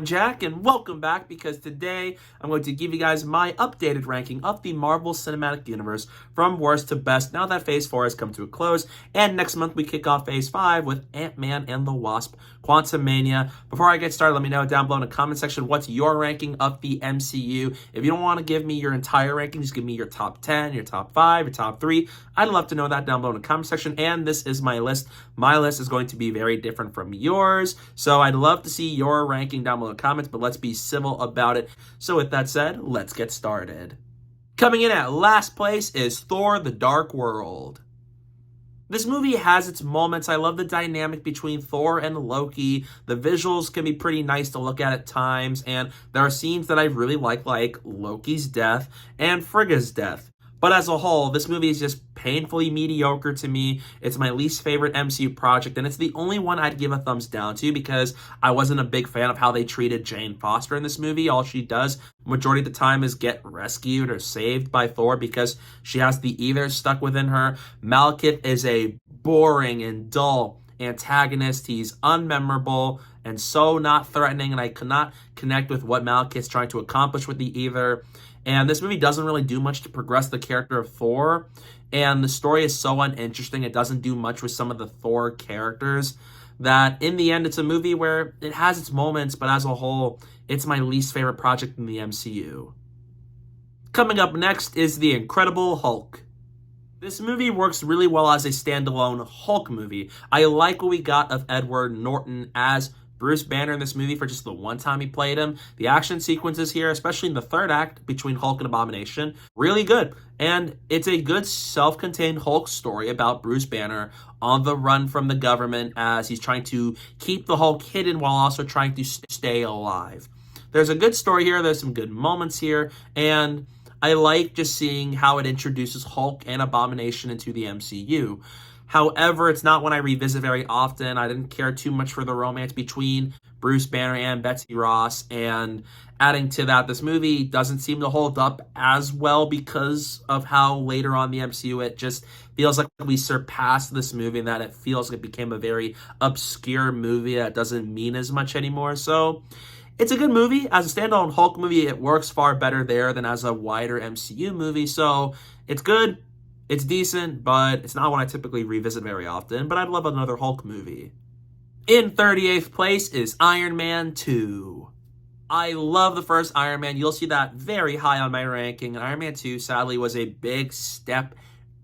I'm Jack, and welcome back because today I'm going to give you guys my updated ranking of the Marvel Cinematic Universe from worst to best now that Phase 4 has come to a close, and next month we kick off Phase 5 with Ant-Man and the Wasp: Quantumania. Before I get started, let me know down below in the comment section what's your ranking of the MCU. If you don't want to give me your entire ranking, just give me your top 10, your top 5, your top 3. I'd love to know that down below in the comment section, and this is my list. My list is going to be very different from yours, so I'd love to see your ranking down below in the comments, but let's be civil about it. So with that said, let's get started. Coming in at last place is Thor: The Dark World. This movie has its moments. I love the dynamic between Thor and Loki. The visuals can be pretty nice to look at times, and there are scenes that I really like Loki's death and Frigga's death. But as a whole, this movie is just painfully mediocre to me. It's my least favorite MCU project, and it's the only one I'd give a thumbs down to because I wasn't a big fan of how they treated Jane Foster in this movie. All she does, majority of the time, is get rescued or saved by Thor because she has the ether stuck within her. Malekith is a boring and dull antagonist. He's unmemorable and so not threatening, and I could not connect with what Malekith's trying to accomplish with the ether. And this movie doesn't really do much to progress the character of Thor. And the story is so uninteresting. It doesn't do much with some of the Thor characters that in the end, it's a movie where it has its moments, but as a whole, it's my least favorite project in the MCU. Coming up next is The Incredible Hulk. This movie works really well as a standalone Hulk movie. I like what we got of Edward Norton as Bruce Banner in this movie for just the one time he played him. The action sequences here, especially in the third act between Hulk and Abomination, really good. And it's a good self-contained Hulk story about Bruce Banner on the run from the government as he's trying to keep the Hulk hidden while also trying to stay alive. There's a good story here. There's some good moments here. And I like just seeing how it introduces Hulk and Abomination into the MCU. However, it's not one I revisit very often. I didn't care too much for the romance between Bruce Banner and Betsy Ross. And adding to that, this movie doesn't seem to hold up as well because of how later on the MCU it just feels like we surpassed this movie and that it feels like it became a very obscure movie that doesn't mean as much anymore. So it's a good movie. As a standalone Hulk movie, it works far better there than as a wider MCU movie. So it's good. It's decent, but it's not one I typically revisit very often, but I'd love another Hulk movie. In 38th place is Iron Man 2. I love the first Iron Man. You'll see that very high on my ranking. Iron Man 2, sadly, was a big step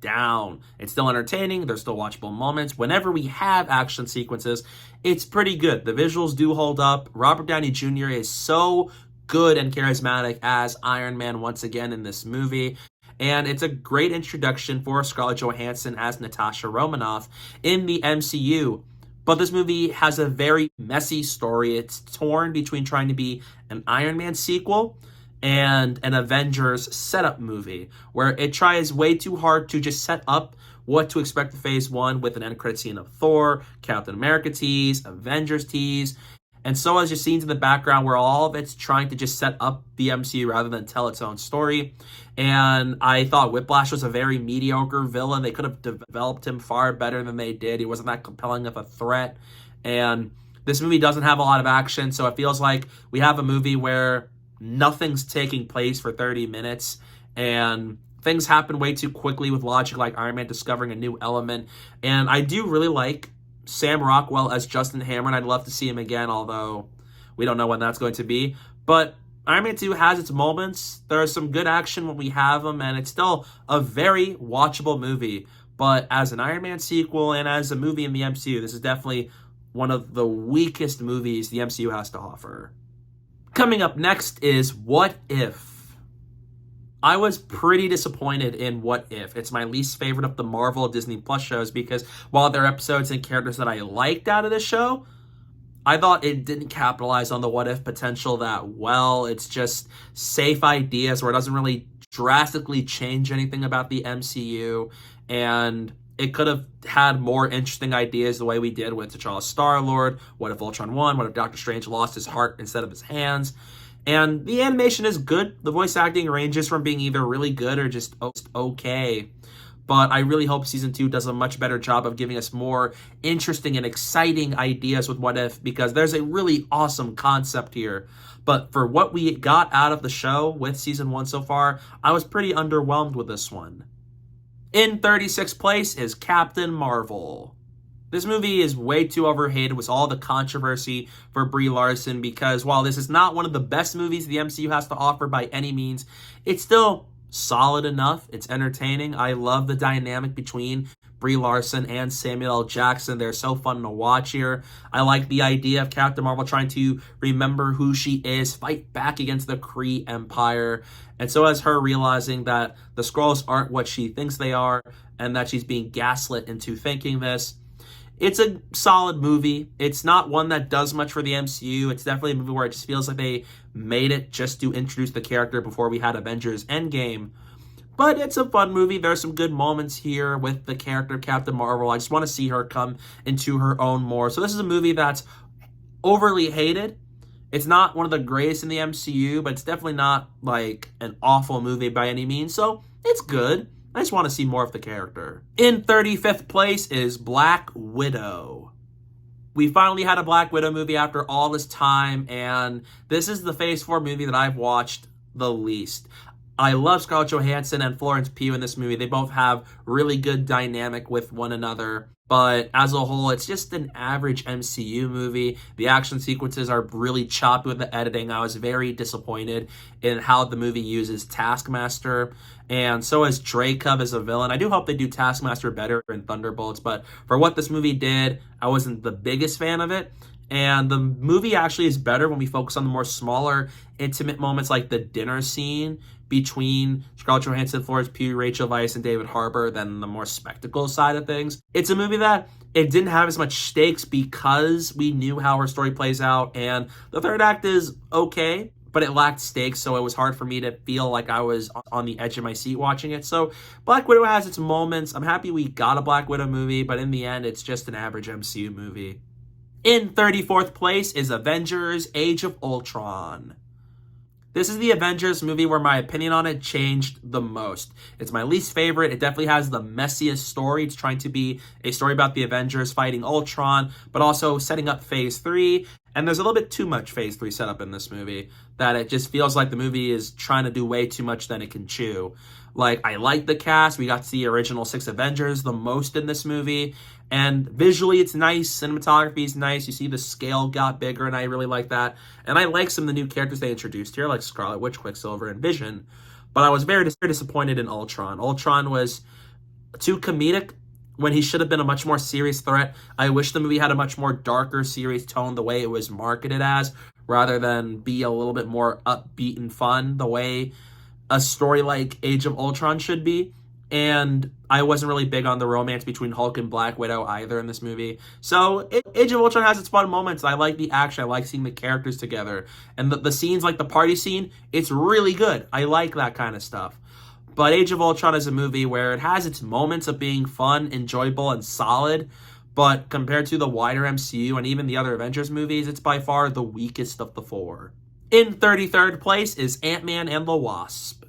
down. It's still entertaining. There's still watchable moments. Whenever we have action sequences, it's pretty good. The visuals do hold up. Robert Downey Jr. is so good and charismatic as Iron Man once again in this movie. And it's a great introduction for Scarlett Johansson as Natasha Romanoff in the MCU. But this movie has a very messy story. It's torn between trying to be an Iron Man sequel and an Avengers setup movie, where it tries way too hard to just set up what to expect in Phase 1 with an end credit scene of Thor, Captain America tease, Avengers tease, and so as your scenes in the background where all of it's trying to just set up the MCU rather than tell its own story. And I thought Whiplash was a very mediocre villain. They could have developed him far better than they did. He wasn't that compelling of a threat. And this movie doesn't have a lot of action, so it feels like we have a movie where nothing's taking place for 30 minutes. And things happen way too quickly with logic, like Iron Man discovering a new element. And I do really like Sam Rockwell as Justin Hammer, and I'd love to see him again, although we don't know when that's going to be. But Iron Man 2 has its moments. There's some good action when we have them, and it's still a very watchable movie. But as an Iron Man sequel and as a movie in the MCU, this is definitely one of the weakest movies the MCU has to offer. Coming up next is What If? I was pretty disappointed in What If. It's my least favorite of the Marvel Disney Plus shows because while there are episodes and characters that I liked out of this show, I thought it didn't capitalize on the what if potential that well. It's just safe ideas where it doesn't really drastically change anything about the MCU. And it could have had more interesting ideas the way we did with T'Challa Star-Lord. What if Ultron won? What if Doctor Strange lost his heart instead of his hands? And the animation is good. The voice acting ranges from being either really good or just okay. but I really hope season 2 does a much better job of giving us more interesting and exciting ideas with What If, because there's a really awesome concept here. But for what we got out of the show with season 1 so far, I was pretty underwhelmed with this one. In 36th place is Captain Marvel. This movie is way too overhated with all the controversy for Brie Larson, because while this is not one of the best movies the MCU has to offer by any means, it's still solid enough. It's entertaining. I love the dynamic between Brie Larson and Samuel L. Jackson. They're so fun to watch here. I like the idea of Captain Marvel trying to remember who she is, fight back against the Kree Empire, and so as her realizing that the Skrulls aren't what she thinks they are and that she's being gaslit into thinking this. It's a solid movie. It's not one that does much for the MCU. It's definitely a movie where it just feels like they made it just to introduce the character before we had Avengers Endgame. But it's a fun movie. There's some good moments here with the character of Captain Marvel. I just want to see her come into her own more. So this is a movie that's overly hated. It's not one of the greatest in the MCU, but it's definitely not like an awful movie by any means. So it's good. I just want to see more of the character. In 35th place is Black Widow. We finally had a Black Widow movie after all this time, and this is the Phase 4 movie that I've watched the least. I love Scarlett Johansson and Florence Pugh in this movie. They both have really good dynamic with one another. But as a whole, it's just an average MCU movie. The action sequences are really choppy with the editing. I was very disappointed in how the movie uses Taskmaster. And so is Dreykov as a villain. I do hope they do Taskmaster better in Thunderbolts. But for what this movie did, I wasn't the biggest fan of it. And the movie actually is better when we focus on the more smaller, intimate moments like the dinner scene between Scarlett Johansson, Florence Pugh, Rachel Weisz, and David Harbour than the more spectacle side of things. It's a movie that it didn't have as much stakes because we knew how her story plays out, and the third act is okay, but it lacked stakes, so it was hard for me to feel like I was on the edge of my seat watching it. So Black Widow has its moments. I'm happy we got a Black Widow movie, but in the end, it's just an average MCU movie. In 34th place is Avengers: Age of Ultron. This is the Avengers movie where my opinion on it changed the most. It's my least favorite. It definitely has the messiest story. It's trying to be a story about the Avengers fighting Ultron, but also setting up Phase 3. And there's a little bit too much Phase 3 setup in this movie that it just feels like the movie is trying to do way too much than it can chew. Like, I like the cast. We got to see the original 6 Avengers the most in this movie. And visually, it's nice. Cinematography is nice. You see the scale got bigger, and I really like that. And I like some of the new characters they introduced here, like Scarlet Witch, Quicksilver, and Vision. But I was very disappointed in Ultron. Ultron was too comedic when he should have been a much more serious threat. I wish the movie had a much more darker, serious tone the way it was marketed as, rather than be a little bit more upbeat and fun the way a story like Age of Ultron should be. And I wasn't really big on the romance between Hulk and Black Widow either in this movie. So Age of Ultron has its fun moments. I like the action. I like seeing the characters together. And the scenes like the party scene, it's really good. I like that kind of stuff. But Age of Ultron is a movie where it has its moments of being fun, enjoyable, and solid. But compared to the wider MCU and even the other Avengers movies, it's by far the weakest of the 4. In 33rd place is Ant-Man and the Wasp.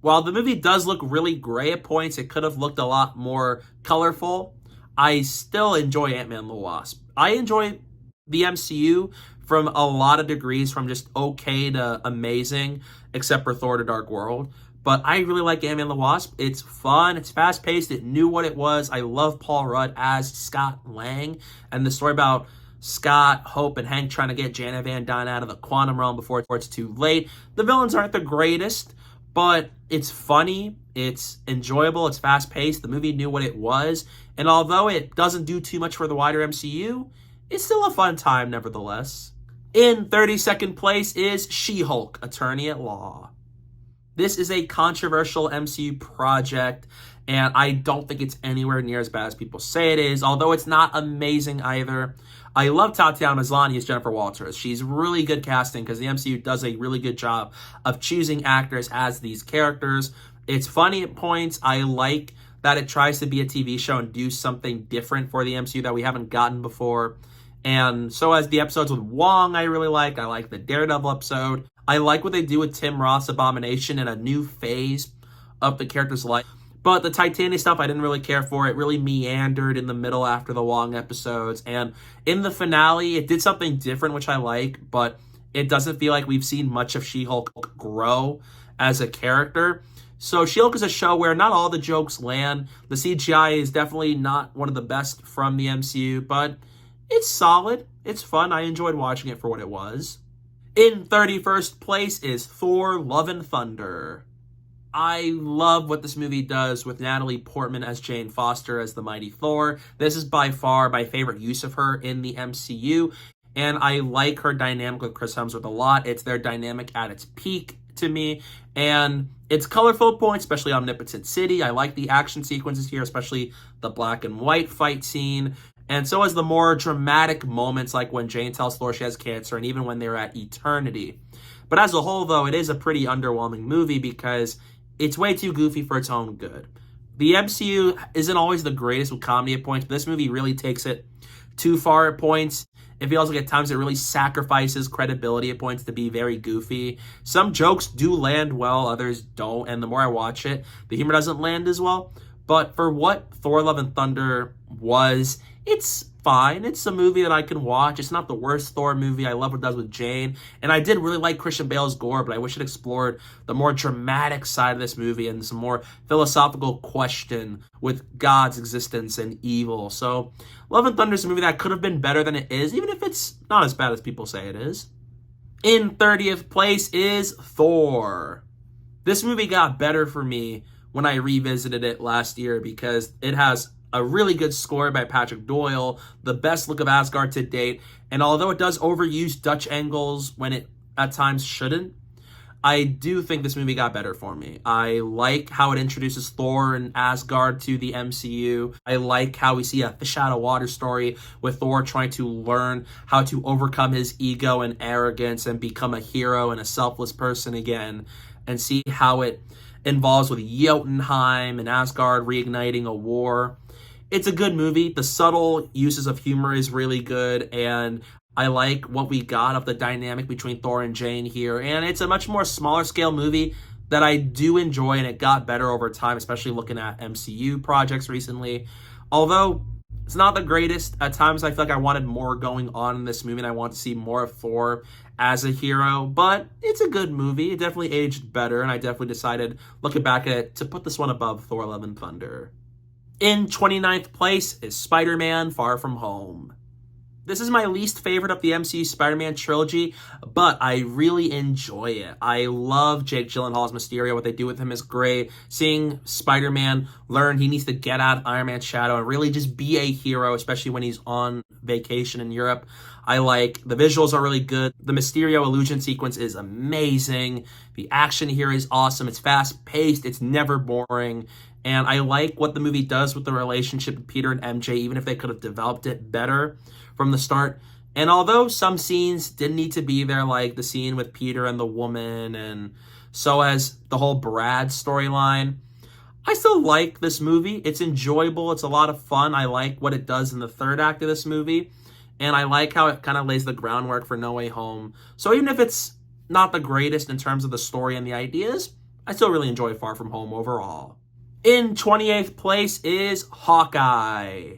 While the movie does look really gray at points, it could have looked a lot more colorful. I still enjoy Ant-Man and the Wasp. I enjoy the MCU from a lot of degrees, from just okay to amazing, except for Thor: The Dark World. But I really like Ant-Man and the Wasp. It's fun. It's fast-paced. It knew what it was. I love Paul Rudd as Scott Lang. And the story about Scott, Hope, and Hank trying to get Janet Van Dyne out of the quantum realm before it's too late. The villains aren't the greatest, but it's funny, it's enjoyable, it's fast-paced. The movie knew what it was. And although it doesn't do too much for the wider MCU, it's still a fun time nevertheless. In 32nd place is She-Hulk, Attorney at Law. This is a controversial MCU project, and I don't think it's anywhere near as bad as people say it is, although it's not amazing either. I love Tatiana Maslany as Jennifer Walters. She's really good casting because the MCU does a really good job of choosing actors as these characters. It's funny at points. I like that it tries to be a TV show and do something different for the MCU that we haven't gotten before. And so as the episodes with Wong, I really like. I like the Daredevil episode. I like what they do with Tim Roth's Abomination in a new phase of the character's life. But the Titanic stuff, I didn't really care for. It really meandered in the middle after the long episodes. And in the finale, it did something different, which I like, but it doesn't feel like we've seen much of She-Hulk grow as a character. So She-Hulk is a show where not all the jokes land. The CGI is definitely not one of the best from the MCU, but it's solid. It's fun. I enjoyed watching it for what it was. In 31st place is Thor: Love and Thunder. I love what this movie does with Natalie Portman as Jane Foster as the mighty Thor. This is by far my favorite use of her in the MCU, and I like her dynamic with Chris Hemsworth a lot. It's their dynamic at its peak to me, and it's colorful at points, especially Omnipotent City. I like the action sequences here, especially the black and white fight scene. And so is the more dramatic moments, like when Jane tells Thor she has cancer, and even when they're at Eternity. But as a whole, though, it is a pretty underwhelming movie because it's way too goofy for its own good. The MCU isn't always the greatest with comedy at points, but this movie really takes it too far at points. It feels like at times it really sacrifices credibility at points to be very goofy. Some jokes do land well, others don't, and the more I watch it, the humor doesn't land as well. But for what Thor: Love and Thunder was, it's fine. It's a movie that I can watch. It's not the worst Thor movie. I love what it does with Jane. And I did really like Christian Bale's gore, but I wish it explored the more dramatic side of this movie and some more philosophical question with God's existence and evil. So Love and Thunder is a movie that could have been better than it is, even if it's not as bad as people say it is. In 30th place is Thor. This movie got better for me when I revisited it last year because it has a really good score by Patrick Doyle, the best look of Asgard to date, and although it does overuse Dutch angles when it at times shouldn't, I do think this movie got better for me. I like how it introduces Thor and Asgard to the MCU. I like how we see a fish out of water story with Thor trying to learn how to overcome his ego and arrogance and become a hero and a selfless person again, and see how it involves with Jotunheim and Asgard reigniting a war. It's a good movie. The subtle uses of humor is really good, and I like what we got of the dynamic between Thor and Jane here. And it's a much more smaller scale movie that I do enjoy, and it got better over time, especially looking at MCU projects recently. Although it's not the greatest, at times I feel like I wanted more going on in this movie, and I want to see more of Thor as a hero. But it's a good movie. It definitely aged better, and I definitely decided, looking back at it, to put this one above Thor: Love and Thunder. In 29th place is Spider-Man: Far From Home. This is my least favorite of the MCU Spider-Man trilogy, but I really enjoy it. I love Jake Gyllenhaal's Mysterio. What they do with him is great. Seeing Spider-Man learn he needs to get out of Iron Man's shadow and really just be a hero, especially when he's on vacation in Europe. I like the visuals are really good. The Mysterio illusion sequence is amazing. The action here is awesome. It's fast-paced. It's never boring. And I like what the movie does with the relationship with Peter and MJ, even if they could have developed it better from the start. And although some scenes didn't need to be there, like the scene with Peter and the woman, and so as the whole Brad storyline, I still like this movie. It's enjoyable. It's a lot of fun. I like what it does in the third act of this movie. And I like how it kind of lays the groundwork for No Way Home. So even if it's not the greatest in terms of the story and the ideas, I still really enjoy Far From Home overall. In 28th place is Hawkeye.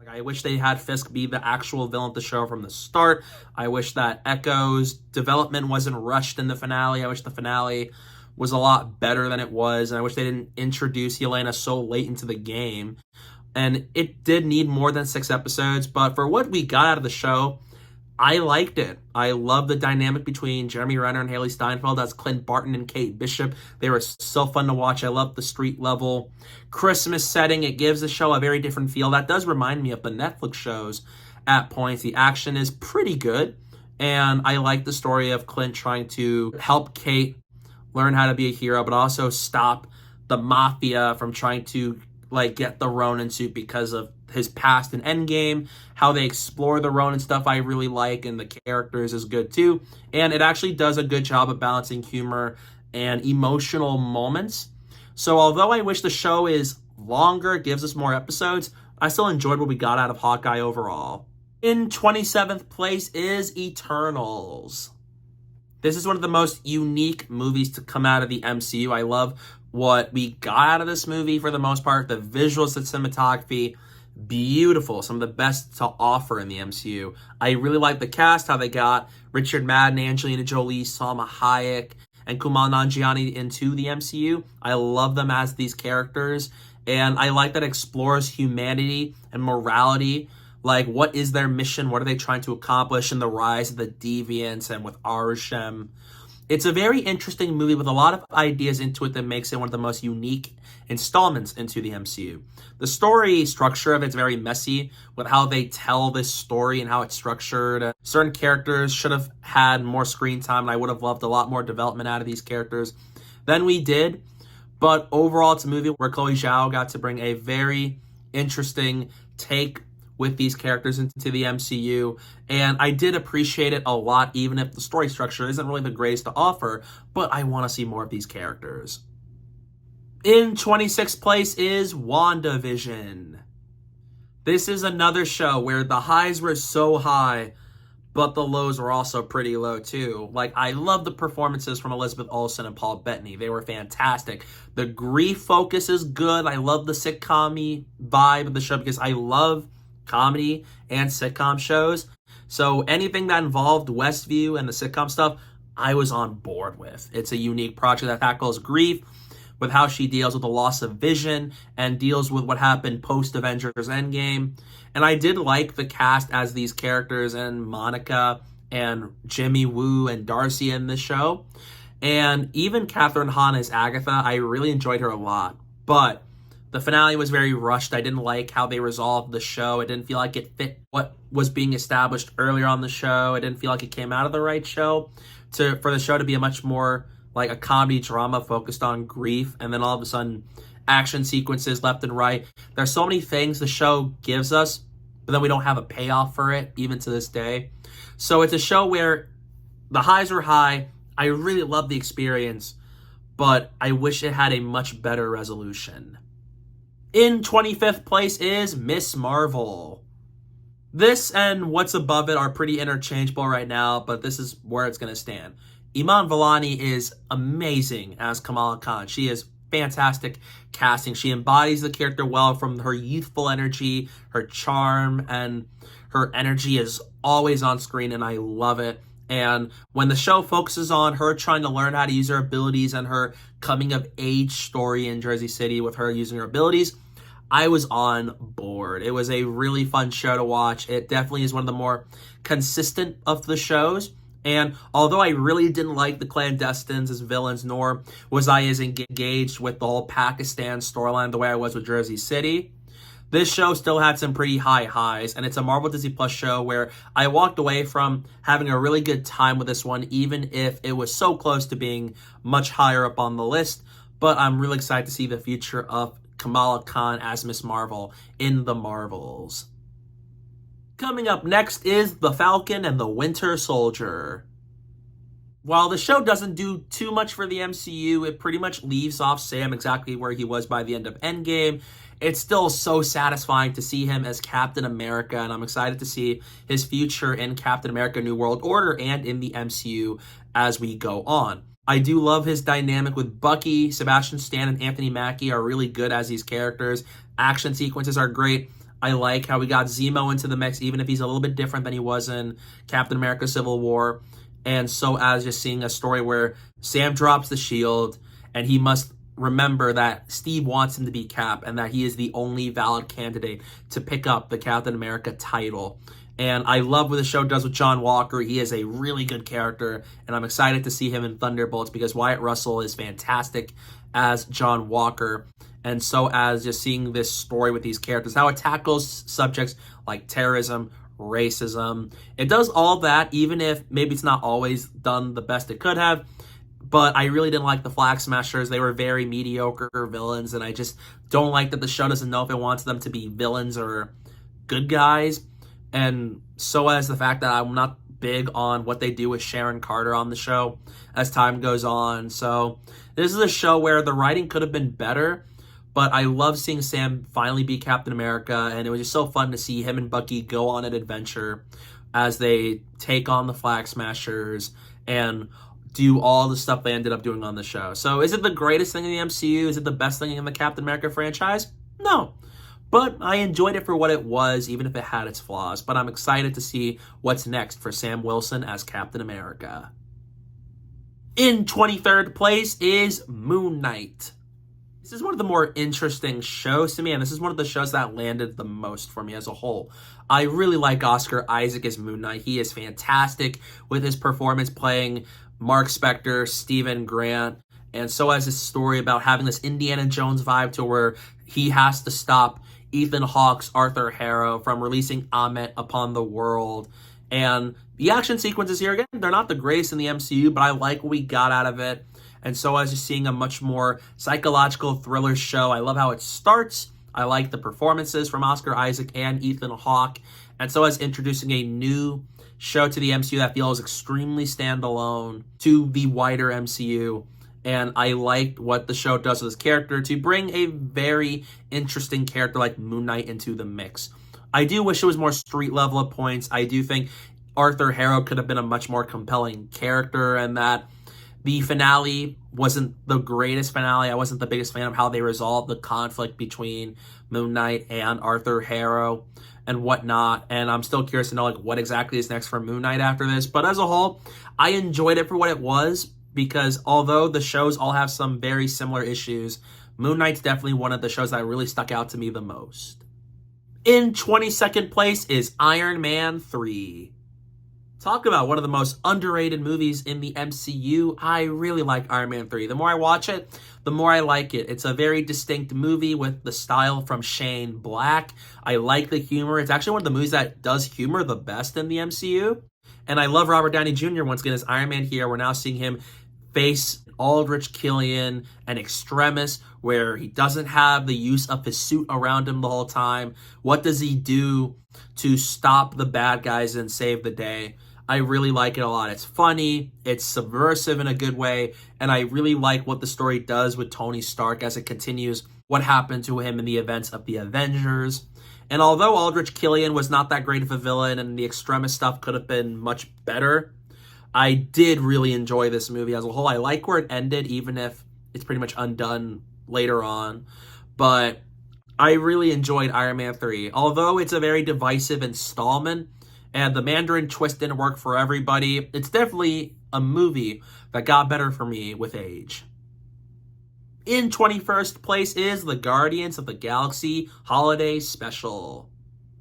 I wish they had Fisk be the actual villain of the show from the start. I wish that Echo's development wasn't rushed in the finale. I wish the finale was a lot better than it was. And I wish they didn't introduce Yelena so late into the game. And it did need more than 6 episodes. But for what we got out of the show, I liked it. I love the dynamic between Jeremy Renner and Haley Steinfeld as Clint Barton and Kate Bishop. They were so fun to watch. I love the street level Christmas setting. It gives the show a very different feel. That does remind me of the Netflix shows at points. The action is pretty good. And I like the story of Clint trying to help Kate learn how to be a hero, but also stop the mafia from trying to get the Ronin suit because of his past in Endgame. How they explore the Ronin stuff I really like, and the characters is good too. And it actually does a good job of balancing humor and emotional moments. So although I wish the show is longer, gives us more episodes, I still enjoyed what we got out of Hawkeye overall. In 27th place is Eternals. This is one of the most unique movies to come out of the MCU. I love what we got out of this movie for the most part. The visuals, the cinematography, beautiful. Some of the best to offer in the MCU. I really like the cast, how they got Richard Madden, Angelina Jolie, Salma Hayek, and Kumail Nanjiani into the MCU. I love them as these characters, and I like that it explores humanity and morality. Like, what is their mission? What are they trying to accomplish in the rise of the deviants and with Arishem? It's a very interesting movie with a lot of ideas into it that makes it one of the most unique installments into the MCU. The story structure of it's very messy with how they tell this story and how it's structured. Certain characters should have had more screen time, and I would have loved a lot more development out of these characters than we did. But overall, it's a movie where Chloe Zhao got to bring a very interesting take with these characters into the MCU, and I did appreciate it a lot, even if the story structure isn't really the greatest to offer, but I want to see more of these characters. In 26th place is WandaVision. This is another show where the highs were so high, but the lows were also pretty low too. Like, I love the performances from Elizabeth Olsen and Paul Bettany. They were fantastic. The grief focus is good. I love the sitcom-y vibe of the show because I love comedy and sitcom shows. So anything that involved Westview and the sitcom stuff, I was on board with. It's a unique project that tackles grief with how she deals with the loss of Vision and deals with what happened post Avengers Endgame. And I did like the cast as these characters and Monica and Jimmy Woo and Darcy in this show. And even Catherine Hahn as Agatha, I really enjoyed her a lot. But the finale was very rushed. I didn't like how they resolved the show. It didn't feel like it fit what was being established earlier on the show. It didn't feel like it came out of the right show for the show to be a much more like a comedy drama focused on grief. And then all of a sudden, action sequences left and right. There's so many things the show gives us, but then we don't have a payoff for it, even to this day. So it's a show where the highs are high. I really love the experience, but I wish it had a much better resolution. In 25th place is Miss Marvel. This and what's above it are pretty interchangeable right now, but this is where it's going to stand. Iman Vellani is amazing as Kamala Khan. She is fantastic casting. She embodies the character well, from her youthful energy, her charm, and her energy is always on screen, and I love it. And when the show focuses on her trying to learn how to use her abilities and her coming of age story in Jersey City with her using her abilities, I was on board. It was a really fun show to watch. It definitely is one of the more consistent of the shows. And although I really didn't like the clandestines as villains, nor was I as engaged with the whole Pakistan storyline the way I was with Jersey City, this show still had some pretty high highs, and it's a Marvel Disney Plus show where I walked away from having a really good time with this one, even if it was so close to being much higher up on the list. But I'm really excited to see the future of Kamala Khan as Miss Marvel in the Marvels. Coming up next is The Falcon and the Winter Soldier. While the show doesn't do too much for the MCU, it pretty much leaves off Sam exactly where he was by the end of Endgame. It's still so satisfying to see him as Captain America, and I'm excited to see his future in Captain America New World Order and in the MCU as we go on. I do love his dynamic with Bucky. Sebastian Stan and Anthony Mackie are really good as these characters. Action sequences are great. I like how we got Zemo into the mix, even if he's a little bit different than he was in Captain America Civil War. And so as just seeing a story where Sam drops the shield and he must remember that Steve wants him to be Cap and that he is the only valid candidate to pick up the Captain America title. And I love what the show does with John Walker. He is a really good character, and I'm excited to see him in Thunderbolts because Wyatt Russell is fantastic as John Walker. And so as just seeing this story with these characters, how it tackles subjects like terrorism, racism. It does all that, even if maybe it's not always done the best it could have. But I really didn't like the Flag Smashers. They were very mediocre villains, and I just don't like that the show doesn't know if it wants them to be villains or good guys. And so as the fact that I'm not big on what they do with Sharon Carter on the show as time goes on. So this is a show where the writing could have been better, but I love seeing Sam finally be Captain America, and it was just so fun to see him and Bucky go on an adventure as they take on the Flag Smashers and do all the stuff they ended up doing on the show. So is it the greatest thing in the MCU? Is it the best thing in the Captain America franchise? No. But I enjoyed it for what it was, even if it had its flaws. But I'm excited to see what's next for Sam Wilson as Captain America. In 23rd place is Moon Knight. This is one of the more interesting shows to me, and this is one of the shows that landed the most for me as a whole. I really like Oscar Isaac as Moon Knight. He is fantastic with his performance playing Mark Spector, Stephen Grant, and so has his story about having this Indiana Jones vibe to where he has to stop Ethan Hawke's Arthur Harrow from releasing Ammit upon the world. And the action sequences here, again, they're not the greatest in the MCU, but I like what we got out of it. And so I was just seeing a much more psychological thriller show. I love how it starts. I like the performances from Oscar Isaac and Ethan Hawke. And so as introducing a new show to the MCU that feels extremely standalone to the wider MCU. And I liked what the show does with this character to bring a very interesting character like Moon Knight into the mix. I do wish it was more street level at points. I do think Arthur Harrow could have been a much more compelling character, and that the finale wasn't the greatest finale. I wasn't the biggest fan of how they resolved the conflict between Moon Knight and Arthur Harrow and whatnot. And I'm still curious to know like what exactly is next for Moon Knight after this. But as a whole, I enjoyed it for what it was, because although the shows all have some very similar issues, Moon Knight's definitely one of the shows that really stuck out to me the most. In 22nd place is Iron Man 3. Talk about one of the most underrated movies in the MCU. I really like Iron Man 3. The more I watch it, the more I like it. It's a very distinct movie with the style from Shane Black. I like the humor. It's actually one of the movies that does humor the best in the MCU. And I love Robert Downey Jr. once again as Iron Man here. We're now seeing him face Aldrich Killian and Extremis, where he doesn't have the use of his suit around him the whole time. What does he do to stop the bad guys and save the day? I really like it a lot. It's funny, it's subversive in a good way, and I really like what the story does with Tony Stark as it continues what happened to him in the events of the Avengers. And although Aldrich Killian was not that great of a villain and the Extremis stuff could have been much better, I did really enjoy this movie as a whole. I like where it ended, even if it's pretty much undone later on. But I really enjoyed Iron Man 3. Although it's a very divisive installment, and the Mandarin twist didn't work for everybody, it's definitely a movie that got better for me with age. In 21st place is the Guardians of the Galaxy Holiday Special.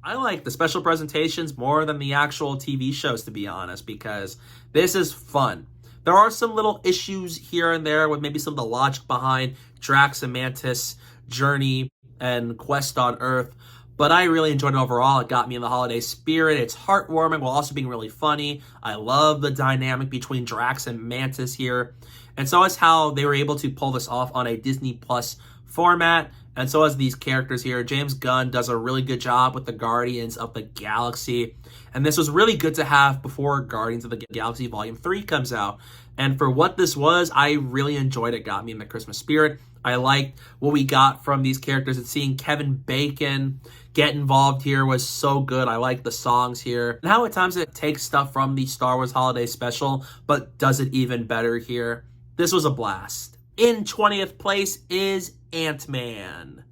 I like the special presentations more than the actual TV shows, to be honest, because this is fun. There are some little issues here and there with maybe some of the logic behind Drax and Mantis' journey and quest on Earth, but I really enjoyed it overall. It got me in the holiday spirit. It's heartwarming while also being really funny. I love the dynamic between Drax and Mantis here. And so is how they were able to pull this off on a Disney Plus format. And so as these characters here, James Gunn does a really good job with the Guardians of the Galaxy. And this was really good to have before Guardians of the Galaxy Volume 3 comes out. And for what this was, I really enjoyed it. Got me in the Christmas spirit. I liked what we got from these characters, and seeing Kevin Bacon get involved here was so good. I like the songs here. And how at times it takes stuff from the Star Wars Holiday Special, but does it even better here. This was a blast. In 20th place is Ant-Man.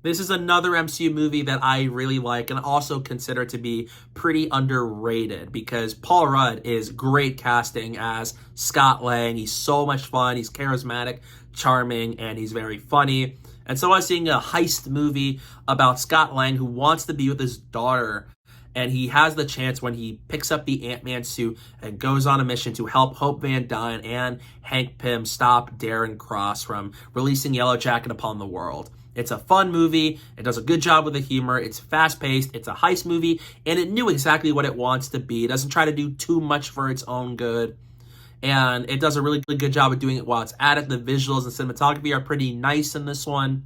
This is another MCU movie that I really like and also consider to be pretty underrated, because Paul Rudd is great casting as Scott Lang. He's so much fun. He's charismatic, charming, and he's very funny. And so I was seeing a heist movie about Scott Lang who wants to be with his daughter, and he has the chance when he picks up the Ant-Man suit and goes on a mission to help Hope Van Dyne and Hank Pym stop Darren Cross from releasing Yellow Jacket upon the world. It's a fun movie. It does a good job with the humor. It's fast-paced. It's a heist movie, and it knew exactly what it wants to be. It doesn't try to do too much for its own good, and it does a really good job of doing it while it's at it. The visuals and cinematography are pretty nice in this one,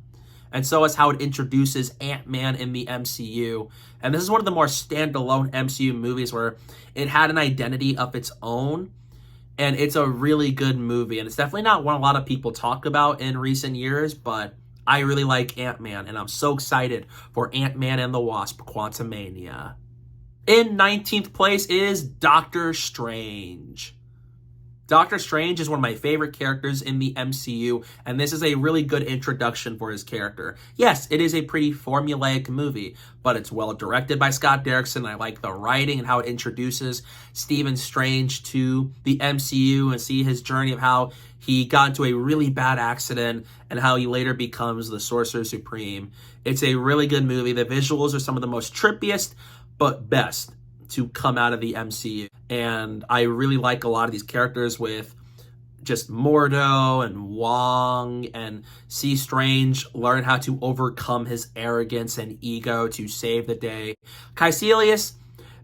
and so is how it introduces Ant-Man in the MCU. And this is one of the more standalone MCU movies where it had an identity of its own, and it's a really good movie. And it's definitely not one a lot of people talk about in recent years, but I really like Ant-Man, and I'm so excited for Ant-Man and the Wasp: Quantumania. In 19th place is Doctor Strange. Doctor Strange is one of my favorite characters in the MCU, and this is a really good introduction for his character. Yes, it is a pretty formulaic movie, but it's well directed by Scott Derrickson. I like the writing and how it introduces Stephen Strange to the MCU and see his journey of how he got into a really bad accident and how he later becomes the Sorcerer Supreme. It's a really good movie. The visuals are some of the most trippiest, but best to come out of the MCU. And I really like a lot of these characters with just Mordo and Wong, and see Strange learn how to overcome his arrogance and ego to save the day. Caecilius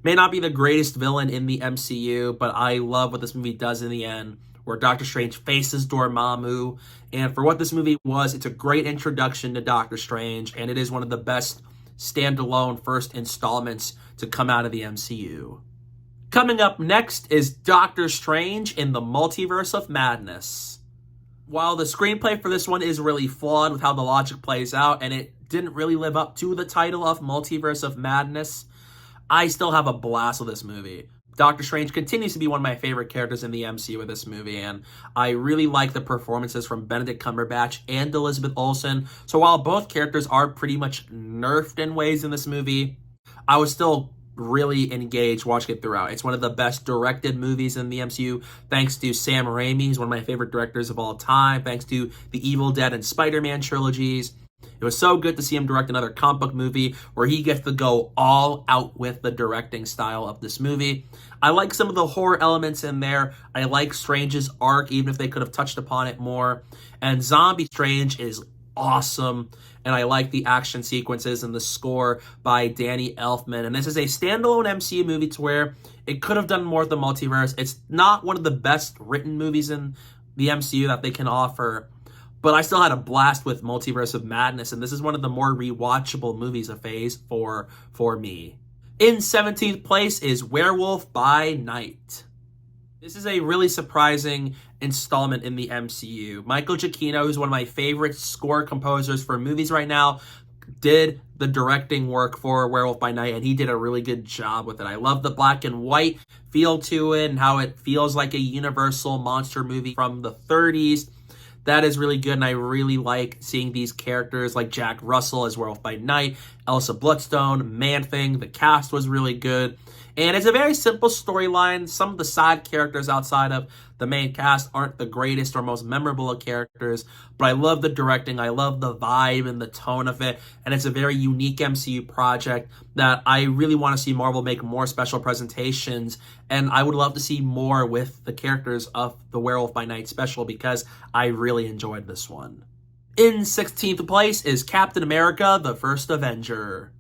may not be the greatest villain in the MCU, but I love what this movie does in the end, where Doctor Strange faces Dormammu. And for what this movie was, it's a great introduction to Doctor Strange, and it is one of the best standalone first installments to come out of the MCU. Coming up next is Doctor Strange in the Multiverse of Madness. While the screenplay for this one is really flawed with how the logic plays out, and it didn't really live up to the title of Multiverse of Madness, I still have a blast with this movie. Doctor Strange continues to be one of my favorite characters in the MCU with this movie, and I really like the performances from Benedict Cumberbatch and Elizabeth Olsen. So while both characters are pretty much nerfed in ways in this movie, I was still really engaged watching it throughout. It's one of the best directed movies in the MCU, thanks to Sam Raimi. He's one of my favorite directors of all time, thanks to the Evil Dead and Spider-Man trilogies. It was so good to see him direct another comic book movie where he gets to go all out with the directing style of this movie. I like some of the horror elements in there. I like Strange's arc, even if they could have touched upon it more. And Zombie Strange is awesome, and I like the action sequences and the score by Danny Elfman. And this is a standalone MCU movie to where it could have done more with the multiverse. It's not one of the best written movies in the MCU that they can offer, but I still had a blast with Multiverse of Madness, and this is one of the more rewatchable movies of Phase 4 for me. In 17th place is Werewolf by Night. This is a really surprising installment in the MCU. Michael Giacchino, who's one of my favorite score composers for movies right now, did the directing work for Werewolf by Night, and he did a really good job with it. I love the black and white feel to it and how it feels like a Universal monster movie from the 30s. That is really good, and I really like seeing these characters like Jack Russell as Werewolf by Night, Elsa Bloodstone, Man-Thing. The cast was really good. And it's a very simple storyline. Some of the side characters outside of the main cast aren't the greatest or most memorable of characters, but I love the directing, I love the vibe and the tone of it, and it's a very unique MCU project that I really want to see Marvel make more special presentations, and I would love to see more with the characters of the Werewolf by Night special because I really enjoyed this one. In 16th place is Captain America, the First Avenger.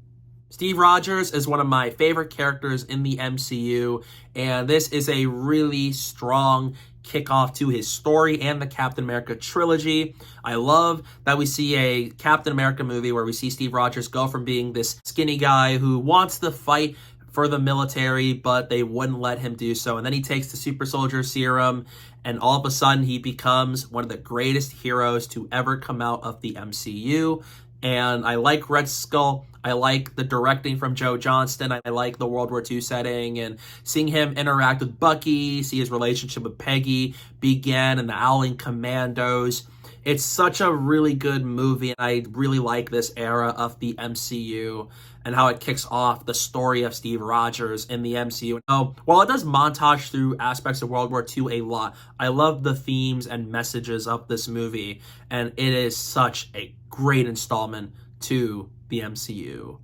Steve Rogers is one of my favorite characters in the MCU, and this is a really strong kickoff to his story and the Captain America trilogy. I love that we see a Captain America movie where we see Steve Rogers go from being this skinny guy who wants to fight for the military, but they wouldn't let him do so. And then he takes the super soldier serum, and all of a sudden he becomes one of the greatest heroes to ever come out of the MCU. And I like Red Skull. I like the directing from Joe Johnston. I like the World War II setting and seeing him interact with Bucky, see his relationship with Peggy begin, and the Owling Commandos. It's such a really good movie, and I really like this era of the MCU and how it kicks off the story of Steve Rogers in the MCU. Now, while it does montage through aspects of World War II a lot, I love the themes and messages of this movie, and it is such a great installment to the MCU.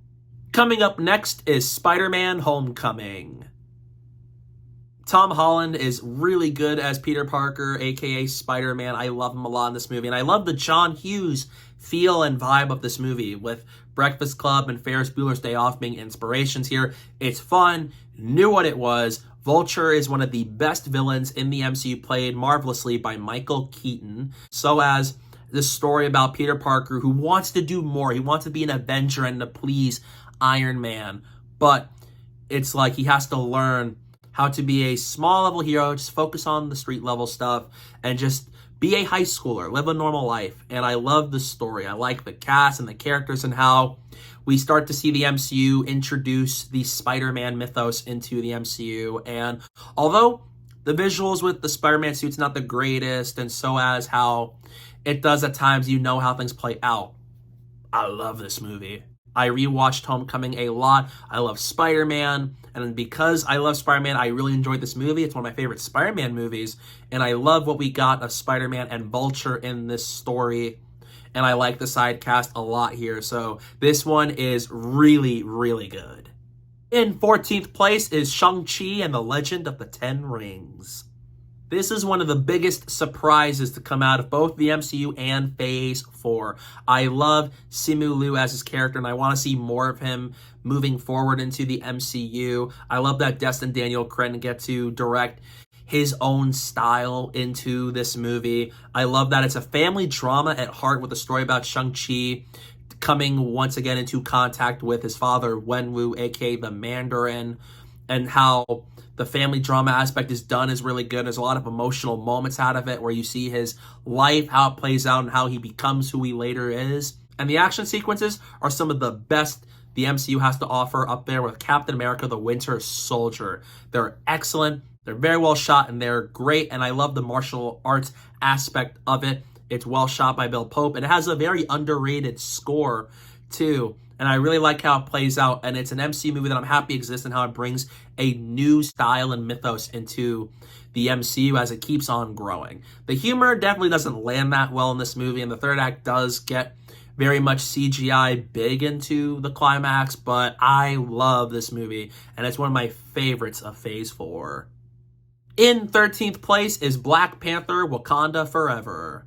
Coming up next is Spider-Man Homecoming. Tom Holland is really good as Peter Parker, aka Spider-Man. I love him a lot in this movie, and I love the John Hughes feel and vibe of this movie, with Breakfast Club and Ferris Bueller's Day Off being inspirations here. It's fun, knew what it was. Vulture is one of the best villains in the MCU, played marvelously by Michael Keaton. So as this story about Peter Parker, who wants to do more. He wants to be an Avenger and to please Iron Man. But it's like he has to learn how to be a small level hero, just focus on the street level stuff, and just be a high schooler, live a normal life. And I love the story. I like the cast and the characters and how we start to see the MCU introduce the Spider-Man mythos into the MCU. And although The visuals with the Spider-Man suit's not the greatest, and so as how it does at times, you know how things play out. I love this movie. I rewatched Homecoming a lot. I love Spider-Man, and because I love Spider-Man, I really enjoyed this movie. It's one of my favorite Spider-Man movies, and I love what we got of Spider-Man and Vulture in this story, and I like the side cast a lot here, so this one is really, really good. In 14th place is Shang-Chi and the Legend of the Ten Rings. This is one of the biggest surprises to come out of both the MCU and Phase 4. I love Simu Liu as his character, and I want to see more of him moving forward into the MCU. I love that Destin Daniel Cretton get to direct his own style into this movie. I love that it's a family drama at heart with a story about Shang-Chi coming once again into contact with his father, Wenwu, aka the Mandarin, and how the family drama aspect is done is really good. There's a lot of emotional moments out of it where you see his life, how it plays out, and how he becomes who he later is. And the action sequences are some of the best the MCU has to offer, up there with Captain America, the Winter Soldier. They're excellent, they're very well shot, and they're great, and I love the martial arts aspect of it. It's well shot by Bill Pope, and it has a very underrated score, too. And I really like how it plays out, and it's an MCU movie that I'm happy exists and how it brings a new style and mythos into the MCU as it keeps on growing. The humor definitely doesn't land that well in this movie, and the third act does get very much CGI big into the climax, but I love this movie, and it's one of my favorites of Phase 4. In 13th place is Black Panther: Wakanda Forever.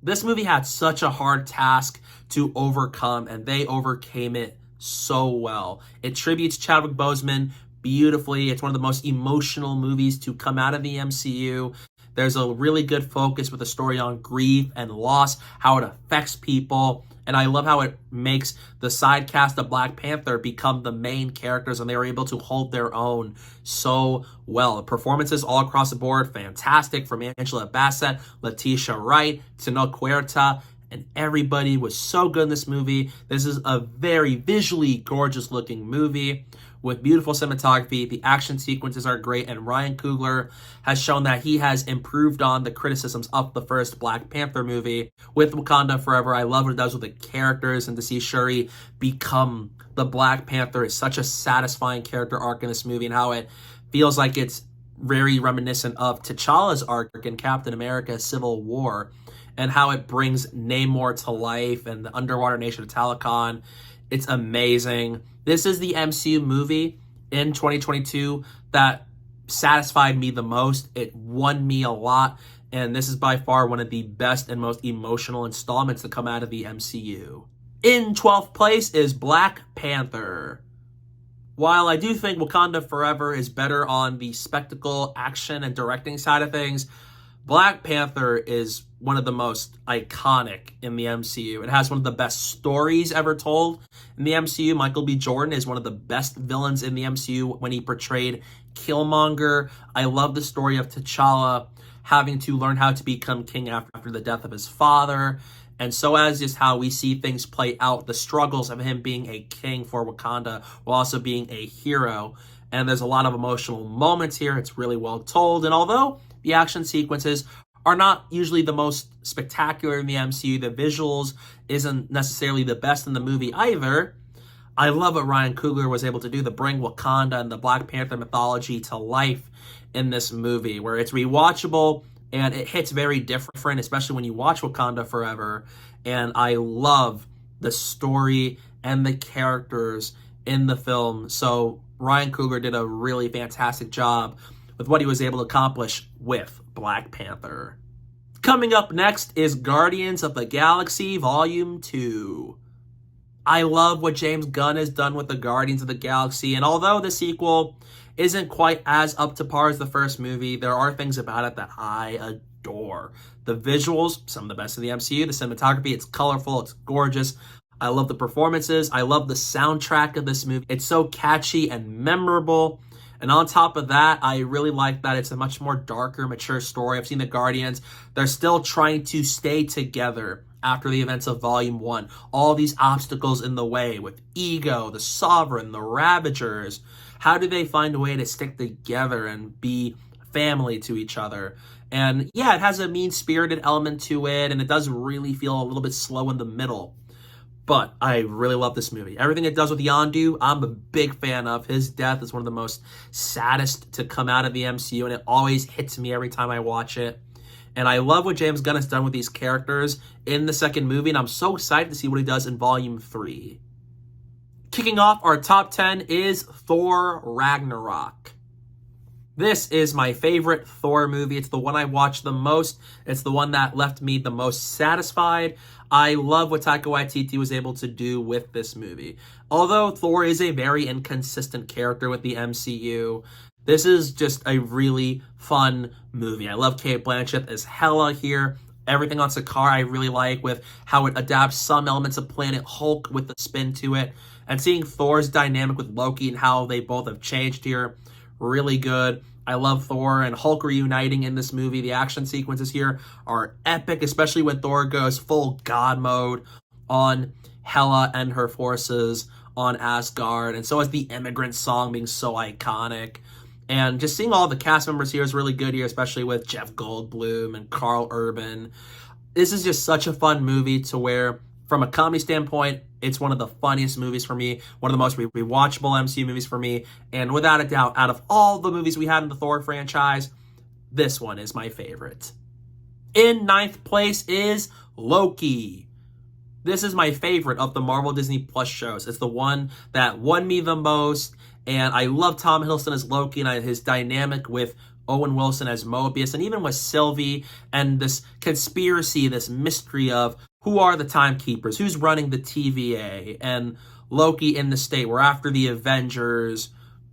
This movie had such a hard task to overcome, and they overcame it so well. It tributes Chadwick Boseman beautifully. It's one of the most emotional movies to come out of the MCU. There's a really good focus with the story on grief and loss, how it affects people, and I love how it makes the side cast of Black Panther become the main characters, and they were able to hold their own so well. The performances all across the board, fantastic, from Angela Bassett, Letitia Wright, Tenoch Huerta, and everybody was so good in this movie. This is a very visually gorgeous looking movie with beautiful cinematography. The action sequences are great, and Ryan Coogler has shown that he has improved on the criticisms of the first Black Panther movie. With Wakanda Forever, I love what it does with the characters, and to see Shuri become the Black Panther is such a satisfying character arc in this movie, and how it feels like it's very reminiscent of T'Challa's arc in Captain America Civil War, and how it brings Namor to life and the underwater nation of Talokan. It's amazing. This is the MCU movie in 2022 that satisfied me the most. It won me a lot, and this is by far one of the best and most emotional installments to come out of the MCU. In 12th place is Black Panther. While I do think Wakanda Forever is better on the spectacle, action, and directing side of things, Black Panther is one of the most iconic in the MCU. It has one of the best stories ever told in the MCU. Michael B. Jordan is one of the best villains in the MCU when he portrayed Killmonger. I love the story of T'Challa having to learn how to become king after the death of his father. And so as just how we see things play out, the struggles of him being a king for Wakanda while also being a hero. And there's a lot of emotional moments here. It's really well told. And although the action sequences are not usually the most spectacular in the MCU, the visuals isn't necessarily the best in the movie either, I love what Ryan Coogler was able to do to bring Wakanda and the Black Panther mythology to life in this movie, where it's rewatchable and it hits very different, especially when you watch Wakanda Forever. And I love the story and the characters in the film. So Ryan Coogler did a really fantastic job with what he was able to accomplish with Black Panther. Coming up next is Guardians of the Galaxy Volume 2. I love what James Gunn has done with the Guardians of the Galaxy, and although the sequel isn't quite as up to par as the first movie, there are things about it that I adore. The visuals, some of the best in the MCU, the cinematography, it's colorful, it's gorgeous. I love the performances, I love the soundtrack of this movie. It's so catchy and memorable. And on top of that, I really like that it's a much more darker, mature story. I've seen the Guardians. They're still trying to stay together after the events of Volume 1. All these obstacles in the way with Ego, the Sovereign, the Ravagers. How do they find a way to stick together and be family to each other. And yeah, it has a mean-spirited element to it, and it does really feel a little bit slow in the middle. But I really love this movie. Everything it does with Yondu, I'm a big fan of. His death is one of the most saddest to come out of the MCU, and it always hits me every time I watch it. And I love what James Gunn has done with these characters in the second movie, and I'm so excited to see what he does in Volume 3. Kicking off our top 10 is Thor Ragnarok. This is my favorite Thor movie. It's the one I watched the most. It's the one that left me the most satisfied. I love what Taika Waititi was able to do with this movie. Although Thor is a very inconsistent character with the MCU, this is just a really fun movie. I love Cate Blanchett as Hela here. Everything on Sakaar I really like, with how it adapts some elements of Planet Hulk with the spin to it. And seeing Thor's dynamic with Loki and how they both have changed here, really good. I love Thor and Hulk reuniting in this movie. The action sequences here are epic, especially when Thor goes full God mode on Hela and her forces on Asgard. And so is the Immigrant song being so iconic. And just seeing all the cast members here is really good here, especially with Jeff Goldblum and Karl Urban. This is just such a fun movie to where, from a comedy standpoint, it's one of the funniest movies for me, one of the most rewatchable MCU movies for me, and without a doubt, out of all the movies we had in the Thor franchise, this one is my favorite. In ninth place is Loki. This is my favorite of the Marvel Disney Plus shows. It's the one that won me the most, and I love Tom Hiddleston as Loki and his dynamic with Owen Wilson as Mobius, and even with Sylvie, and this conspiracy, this mystery of who are the timekeepers, who's running the TVA, and Loki in the state. We're after the Avengers.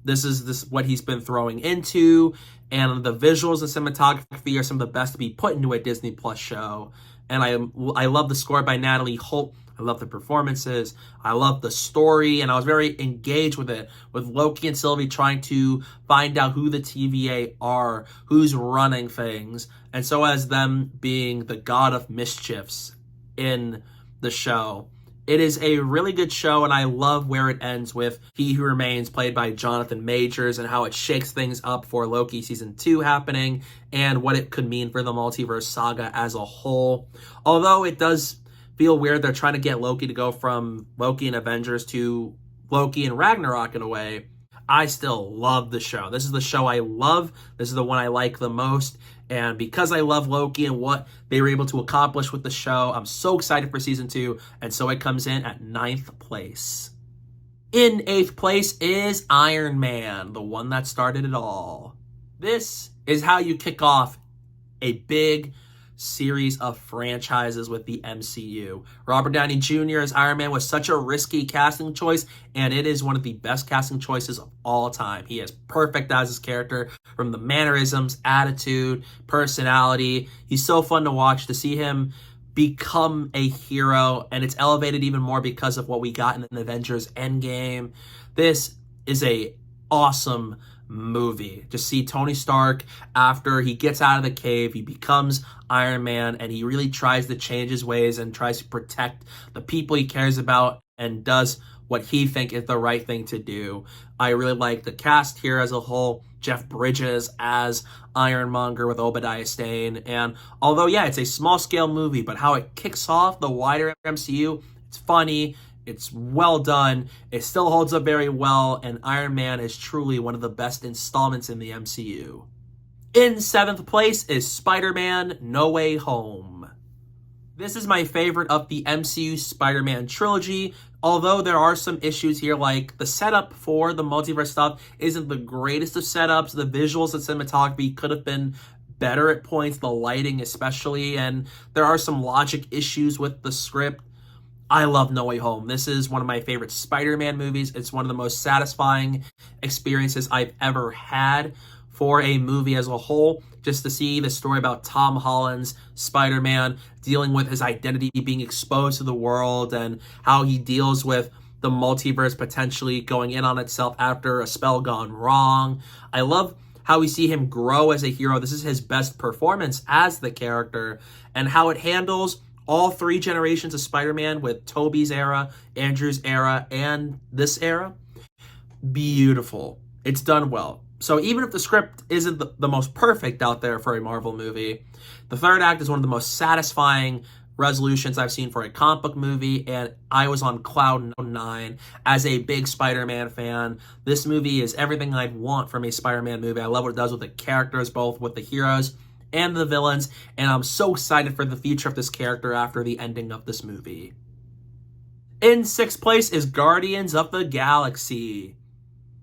This is what he's been throwing into, and the visuals and cinematography are some of the best to be put into a Disney Plus show. And I love the score by Natalie Holt. I love the performances. I love the story, and I was very engaged with it, with Loki and Sylvie trying to find out who the TVA are, who's running things, and so as them being the god of mischiefs in the show. It is a really good show, and I love where it ends with He Who Remains, played by Jonathan Majors, and how it shakes things up for Loki Season 2 happening, and what it could mean for the multiverse saga as a whole. Although it does feel weird they're trying to get Loki to go from Loki and Avengers to Loki and Ragnarok in a way, I still love the show. This is the show I love. This is the one I like the most. And because I love Loki and what they were able to accomplish with the show, I'm so excited for Season 2. And so it comes in at 9th place. In 8th place is Iron Man, the one that started it all. This is how you kick off a big series of franchises with the MCU. Robert Downey Jr. as Iron Man was such a risky casting choice, and it is one of the best casting choices of all time. He is perfect as his character, from the mannerisms, attitude, personality. He's so fun to watch, to see him become a hero, and it's elevated even more because of what we got in Avengers Endgame. This is a awesome movie. Just see Tony Stark, after he gets out of the cave, he becomes Iron Man, and he really tries to change his ways and tries to protect the people he cares about and does what he thinks is the right thing to do. I really like the cast here as a whole. Jeff Bridges as Ironmonger with Obadiah Stane. And although, yeah, it's a small-scale movie, but how it kicks off the wider MCU, it's funny, it's well done, it still holds up very well, and Iron Man is truly one of the best installments in the MCU. In 7th place is Spider-Man No Way Home. This is my favorite of the MCU Spider-Man trilogy, although there are some issues here, like the setup for the multiverse stuff isn't the greatest of setups. The visuals and cinematography could have been better at points, the lighting especially, and there are some logic issues with the script. I love No Way Home. This is one of my favorite Spider-Man movies. It's one of the most satisfying experiences I've ever had for a movie as a whole. Just to see the story about Tom Holland's Spider-Man dealing with his identity being exposed to the world, and how he deals with the multiverse potentially going in on itself after a spell gone wrong. I love how we see him grow as a hero. This is his best performance as the character, and how it handles all three generations of Spider-Man, with Tobey's era, Andrew's era, and this era. Beautiful. It's done well. So even if the script isn't the most perfect out there for a Marvel movie, the third act is one of the most satisfying resolutions I've seen for a comic book movie, and I was on cloud nine as a big Spider-Man fan. This movie is everything I'd want from a Spider-Man movie. I love what it does with the characters, both with the heroes and the villains, and I'm so excited for the future of this character after the ending of this movie. In sixth place is Guardians of the Galaxy.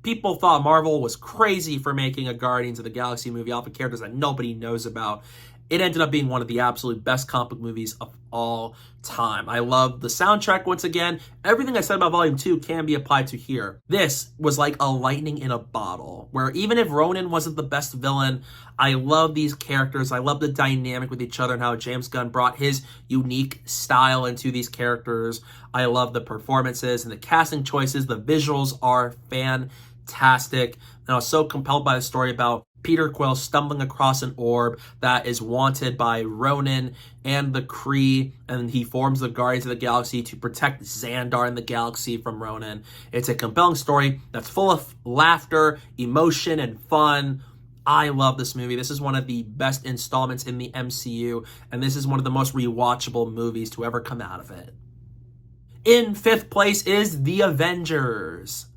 People thought Marvel was crazy for making a Guardians of the Galaxy movie off of characters that nobody knows about. It ended up being one of the absolute best comic book movies of all time. I love the soundtrack once again. Everything I said about Volume 2 can be applied to here. This was like a lightning in a bottle, where even if Ronan wasn't the best villain, I love these characters. I love the dynamic with each other and how James Gunn brought his unique style into these characters. I love the performances and the casting choices. The visuals are fantastic. And I was so compelled by the story about Peter Quill stumbling across an orb that is wanted by Ronan and the Kree, and he forms the Guardians of the Galaxy to protect Xandar and the galaxy from Ronan. It's a compelling story that's full of laughter, emotion, and fun. I love this movie. This is one of the best installments in the MCU, and this is one of the most rewatchable movies to ever come out of it. In fifth place is The Avengers.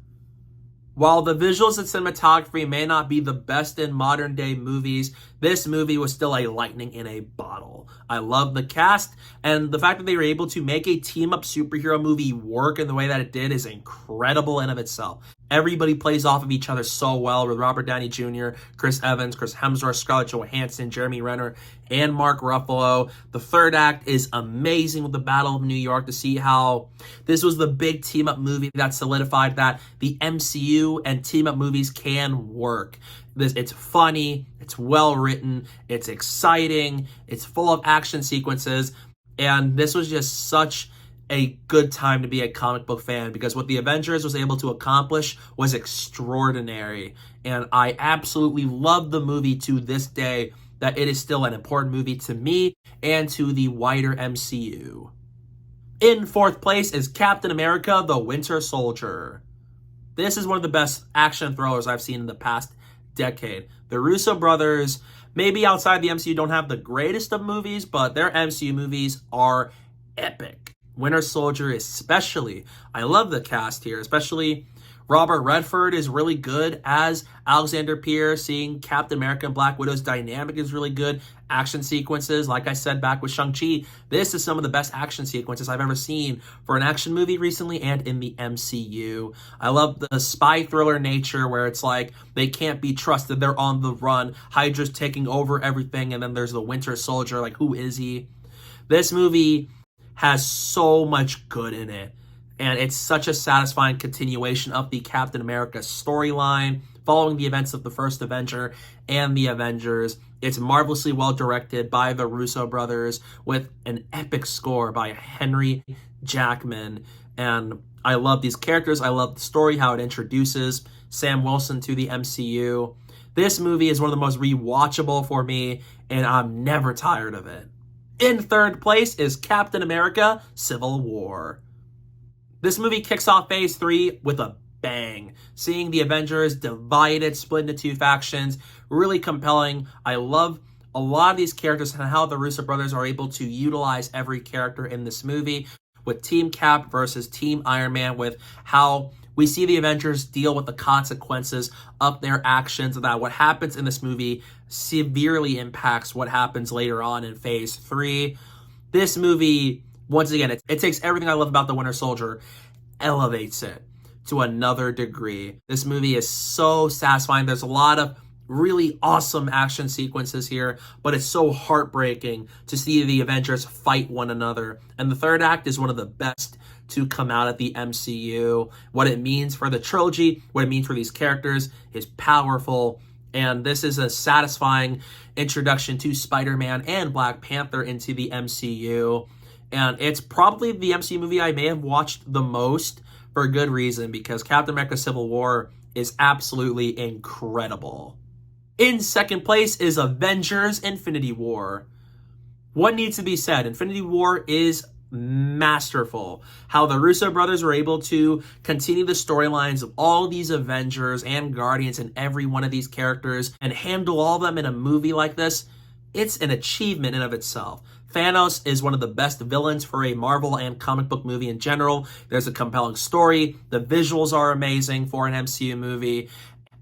While the visuals and cinematography may not be the best in modern day movies, this movie was still a lightning in a bottle. I love the cast, and the fact that they were able to make a team-up superhero movie work in the way that it did is incredible in of itself. Everybody plays off of each other so well, with Robert Downey Jr., Chris Evans, Chris Hemsworth, Scarlett Johansson, Jeremy Renner, and Mark Ruffalo. The third act is amazing with the Battle of New York, to see how this was the big team-up movie that solidified that the MCU and team-up movies can work. It's funny, it's well-written, it's exciting, it's full of action sequences, and this was just such a good time to be a comic book fan, because what the Avengers was able to accomplish was extraordinary, and I absolutely love the movie to this day, that it is still an important movie to me and to the wider MCU. In fourth place is Captain America: The Winter Soldier. This is one of the best action thrillers I've seen in the past decade. The Russo brothers, maybe outside the MCU, don't have the greatest of movies, but their MCU movies are epic. Winter Soldier especially. I love the cast here, especially Robert Redford is really good as Alexander Pierce. Seeing Captain America and Black Widow's dynamic is really good. Action sequences, like I said back with Shang-Chi, this is some of the best action sequences I've ever seen for an action movie recently and in the MCU. I love the spy thriller nature, where it's like they can't be trusted, they're on the run, Hydra's taking over everything, and then there's the Winter Soldier, like who is he? This movie has so much good in it, and it's such a satisfying continuation of the Captain America storyline, following the events of the first Avenger and the Avengers. It's marvelously well directed by the Russo brothers, with an epic score by Henry Jackman. And I love these characters. I love the story, how it introduces Sam Wilson to the MCU. This movie is one of the most rewatchable for me, and I'm never tired of it. In third place is Captain America: Civil War. This movie kicks off Phase 3 with a bang. Seeing the Avengers divided, split into two factions, really compelling. I love a lot of these characters and how the Russo brothers are able to utilize every character in this movie, with Team Cap versus Team Iron Man, with how we see the Avengers deal with the consequences of their actions, and that what happens in this movie severely impacts what happens later on in Phase 3. This movie, once again, it takes everything I love about the Winter Soldier, elevates it to another degree. This movie is so satisfying. There's a lot of really awesome action sequences here, but it's so heartbreaking to see the Avengers fight one another. And the third act is one of the best to come out of the MCU. What it means for the trilogy, what it means for these characters is powerful. And this is a satisfying introduction to Spider-Man and Black Panther into the MCU. And it's probably the MCU movie I may have watched the most, for a good reason, because Captain America: Civil War is absolutely incredible. In second place is Avengers: Infinity War. What needs to be said? Infinity War is masterful. How the Russo brothers were able to continue the storylines of all these Avengers and Guardians and every one of these characters and handle all of them in a movie like this, it's an achievement in and of itself. Thanos is one of the best villains for a Marvel and comic book movie in general. There's a compelling story. The visuals are amazing for an MCU movie.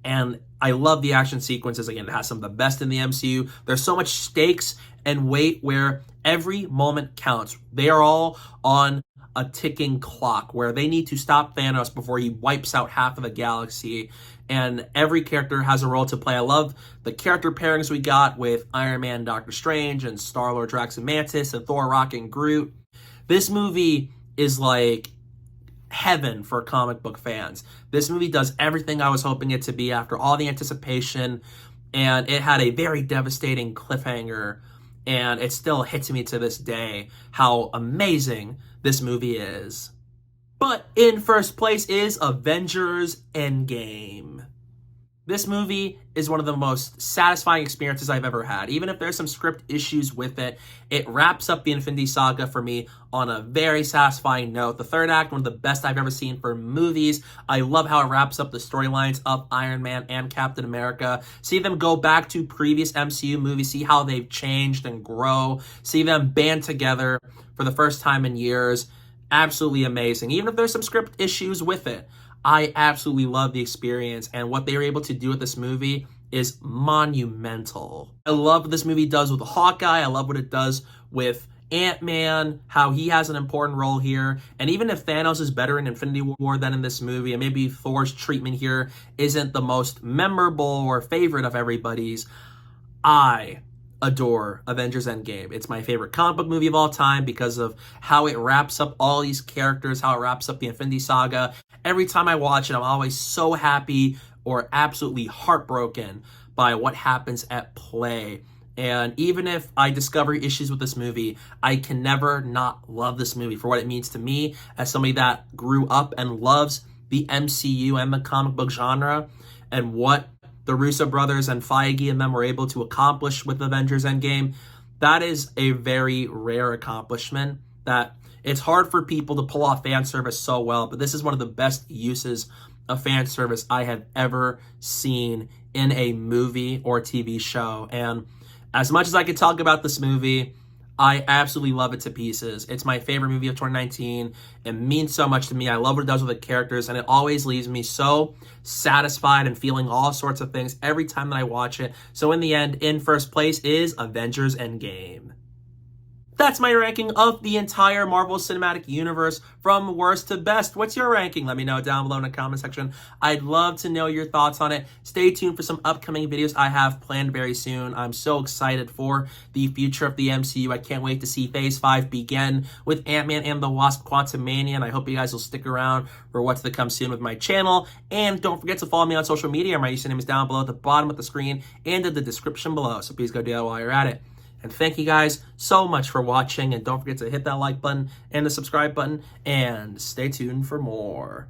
And I love the action sequences. Again, it has some of the best in the MCU. There's so much stakes and weight where every moment counts. They are all on a ticking clock where they need to stop Thanos before he wipes out half of the galaxy. And every character has a role to play. I love the character pairings we got with Iron Man, Doctor Strange, and Star-Lord, Drax, and Mantis, and Thor, Rock, and Groot. This movie is like heaven for comic book fans. This movie does everything I was hoping it to be after all the anticipation, and it had a very devastating cliffhanger, and it still hits me to this day how amazing this movie is. But in first place is Avengers Endgame. This movie is one of the most satisfying experiences I've ever had. Even if there's some script issues with it, it wraps up the Infinity Saga for me on a very satisfying note. The third act, one of the best I've ever seen for movies. I love how it wraps up the storylines of Iron Man and Captain America. See them go back to previous MCU movies, see how they've changed and grow, see them band together for the first time in years. Absolutely amazing. Even if there's some script issues with it, I absolutely love the experience, and what they were able to do with this movie is monumental. I love what this movie does with Hawkeye. I love what it does with Ant-Man, how he has an important role here. And even if Thanos is better in Infinity War than in this movie, and maybe Thor's treatment here isn't the most memorable or favorite of everybody's, I adore Avengers Endgame. It's my favorite comic book movie of all time because of how it wraps up all these characters, how it wraps up the Infinity Saga. Every time I watch it, I'm always so happy or absolutely heartbroken by what happens at play. And even if I discover issues with this movie, I can never not love this movie for what it means to me as somebody that grew up and loves the MCU and the comic book genre, and what the Russo brothers and Feige and them were able to accomplish with Avengers Endgame. That is a very rare accomplishment that it's hard for people to pull off fan service so well, but this is one of the best uses of fan service I have ever seen in a movie or TV show. And as much as I could talk about this movie, I absolutely love it to pieces. It's my favorite movie of 2019. It means so much to me. I love what it does with the characters, and it always leaves me so satisfied and feeling all sorts of things every time that I watch it. So in the end, in first place is Avengers Endgame. That's my ranking of the entire Marvel Cinematic Universe from worst to best. What's your ranking? Let me know down below in the comment section. I'd love to know your thoughts on it. Stay tuned for some upcoming videos I have planned very soon. I'm so excited for the future of the MCU. I can't wait to see Phase 5 begin with Ant-Man and the Wasp: Quantumania, and I hope you guys will stick around for what's to come soon with my channel. And don't forget to follow me on social media. My username is down below at the bottom of the screen and in the description below, so please go do that while you're at it. And thank you guys so much for watching, and don't forget to hit that like button and the subscribe button, and stay tuned for more.